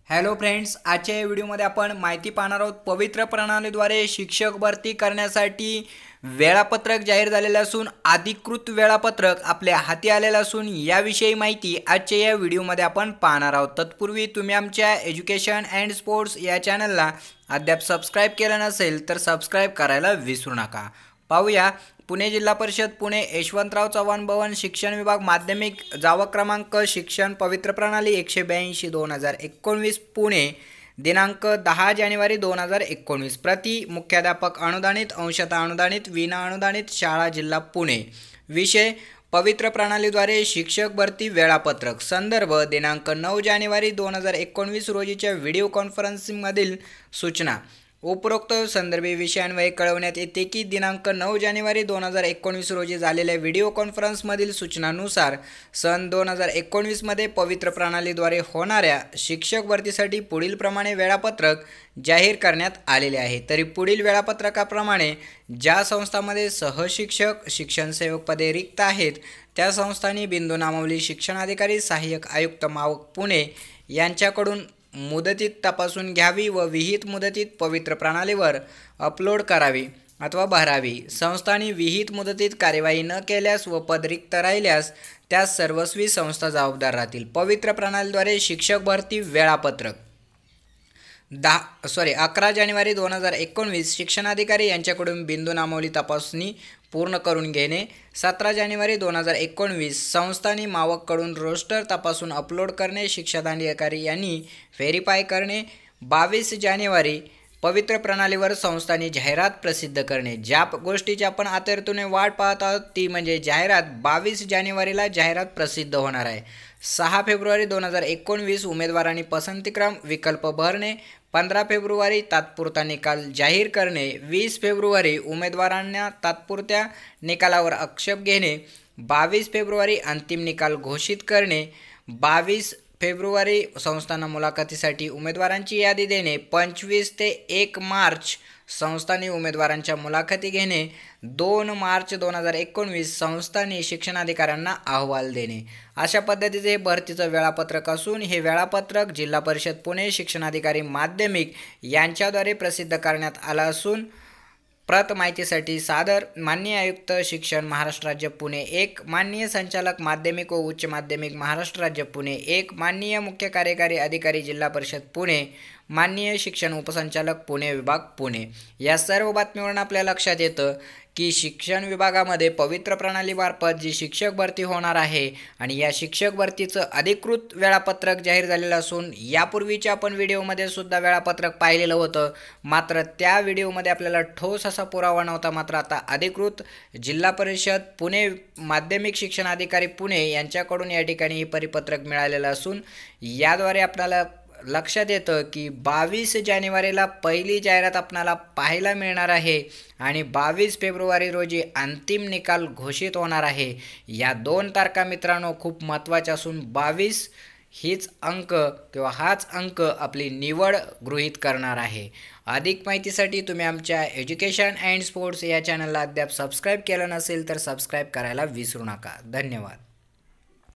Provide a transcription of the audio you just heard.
Hello friends, आजच्या या व्हिडिओमध्ये आपण माहिती पाहणार आहोत। पवित्र प्रणालीद्वारे शिक्षक भरती करण्यासाठी वेळापत्रक जाहीर झालेले असून अधिकृत वेळापत्रक आपल्या हाती आलेले असून याविषयी माहिती आजच्या या व्हिडिओमध्ये आपण पाहणार आहोत। तत्पूर्वी तुम्ही आमच्या एज्युकेशन अँड स्पोर्ट्स या चॅनलला अद्याप सबस्क्राइब केलं नसेल तर सबस्क्राइब करायला विसरू नका। पाहूया, पुणे जिल्हा परिषद पुणे यशवंतराव चव्हाण भवन शिक्षण विभाग माध्यमिक जावक क्रमांक शिक्षण पवित्र प्रणाली 182/2019 पुणे दिनांक 10 जानेवारी 2019 प्रति मुख्याध्यापक अनुदानित अंशतः अनुदानित विना अनुदानित शाळा जिल्हा पुणे। विषय पवित्र प्रणालीद्वारे शिक्षक भरती वेळापत्रक। संदर्भ दिनांक 9 जानेवारी 2019 रोजीच्या व्हिडिओ कॉन्फरन्सिंगमधील सूचना। उपरोक्त संदर्भी विषयांवर कळवण्यात येते की दिनांक 9 जानेवारी 2019 रोजी झालेल्या व्हिडिओ कॉन्फरन्समधील सूचनानुसार सन 2019 मध्ये पवित्र प्रणालीद्वारे होणाऱ्या शिक्षक भरतीसाठी पुढील प्रमाणे वेळापत्रक जाहीर करण्यात आलेले आहे। तरी पुढील वेळापत्रकाप्रमाणे ज्या संस्थांमध्ये सहशिक्षक शिक्षण सेवक पदे रिक्त आहेत त्या संस्थांनी बिंदू नामावली शिक्षणाधिकारी सहाय्यक आयुक्त मावक पुणे यांच्याकडून मुदतीत तपासून घ्यावी व विहित मुदतीत पवित्र प्रणालीवर अपलोड करावी अथवा भरावी। संस्थांनी विहित मुदतीत कार्यवाही न केल्यास व पद रिक्त राहिल्यास त्यास सर्वस्वी संस्था जबाबदार राहतील। पवित्र प्रणालीद्वारे शिक्षक भरती वेळापत्रक 11 जानेवारी 2019 शिक्षणाधिकारी यांच्याकडून बिंदू नामावली तपासणी पूर्ण करून घेणे। 17 जानेवारी 2019 संस्थांनी मावककडून रोस्टर तपासून अपलोड करणे, शिक्षणाधिकारी यांनी व्हेरीफाय करणे। 22 जानेवारी पवित्र प्रणालीवर संस्थांनी जाहिरात प्रसिद्ध करणे। ज्या गोष्टीची आपण आतुरतेने वाट पाहत आहोत ती म्हणजे जाहिरात 22 जानेवारीला जाहिरात प्रसिद्ध होणार आहे। 6 फेब्रुवारी 2019 उमेदवारांनी पसंतीक्रम विकल्प भरणे। 15 फेब्रुवारी तात्पुरता निकाल जाहीर करणे। 20 फेब्रुवारी उमेदवारांना तात्पुरत्या निकालावर आक्षेप घेणे। 22 फेब्रुवारी अंतिम निकाल घोषित करणे। 22 फेब्रुवारी संस्थांना मुलाखतीसाठी उमेदवारांची यादी देणे। 25 ते 1 मार्च संस्थांनी उमेदवारांच्या मुलाखती घेणे। 2 मार्च 2019 संस्थांनी शिक्षणाधिकाऱ्यांना अहवाल देणे। अशा पद्धतीचे हे भरतीचं वेळापत्रक असून हे वेळापत्रक जिल्हा परिषद पुणे शिक्षणाधिकारी माध्यमिक यांच्याद्वारे प्रसिद्ध करण्यात आलं असून प्रत माहितीसाठी सादर माननीय आयुक्त शिक्षण महाराष्ट्र राज्य पुणे 1, माननीय संचालक माध्यमिक व उच्च माध्यमिक महाराष्ट्र राज्य पुणे 1, माननीय मुख्य कार्यकारी अधिकारी जिल्हा परिषद पुणे, माननीय शिक्षण उपसंचालक पुणे विभाग पुणे। या सर्व बातमीवरून आपल्या लक्षात येतं की शिक्षण विभागामध्ये पवित्र प्रणालीमार्फत जी शिक्षक भरती होणार आहे आणि या शिक्षक भरतीचं अधिकृत वेळापत्रक जाहीर झालेलं असून यापूर्वीच्या आपण व्हिडिओमध्ये सुद्धा वेळापत्रक पाहिलेलं होतं, मात्र त्या व्हिडिओमध्ये आपल्याला ठोस असा पुरावा नव्हता। मात्र आता अधिकृत जिल्हा परिषद पुणे माध्यमिक शिक्षणाधिकारी पुणे यांच्याकडून या ठिकाणी हे परिपत्रक मिळालेलं असून याद्वारे आपल्याला लक्षात येतं की 22 जानेवारीला पहिली जाहिरात आपल्याला पाहायला मिळणार आहे आणि 22 फेब्रुवारी रोजी अंतिम निकाल घोषित होणार आहे। या 2 तारखा मित्रांनो खूप महत्त्वाच्या असून 22 हाच अंक आपली निवड गृहीत करणार आहे। अधिक माहितीसाठी तुम्ही आमच्या एज्युकेशन अँड स्पोर्ट्स या चॅनलला अद्याप सबस्क्राइब केलं नसेल तर सबस्क्राइब करायला विसरू नका। धन्यवाद।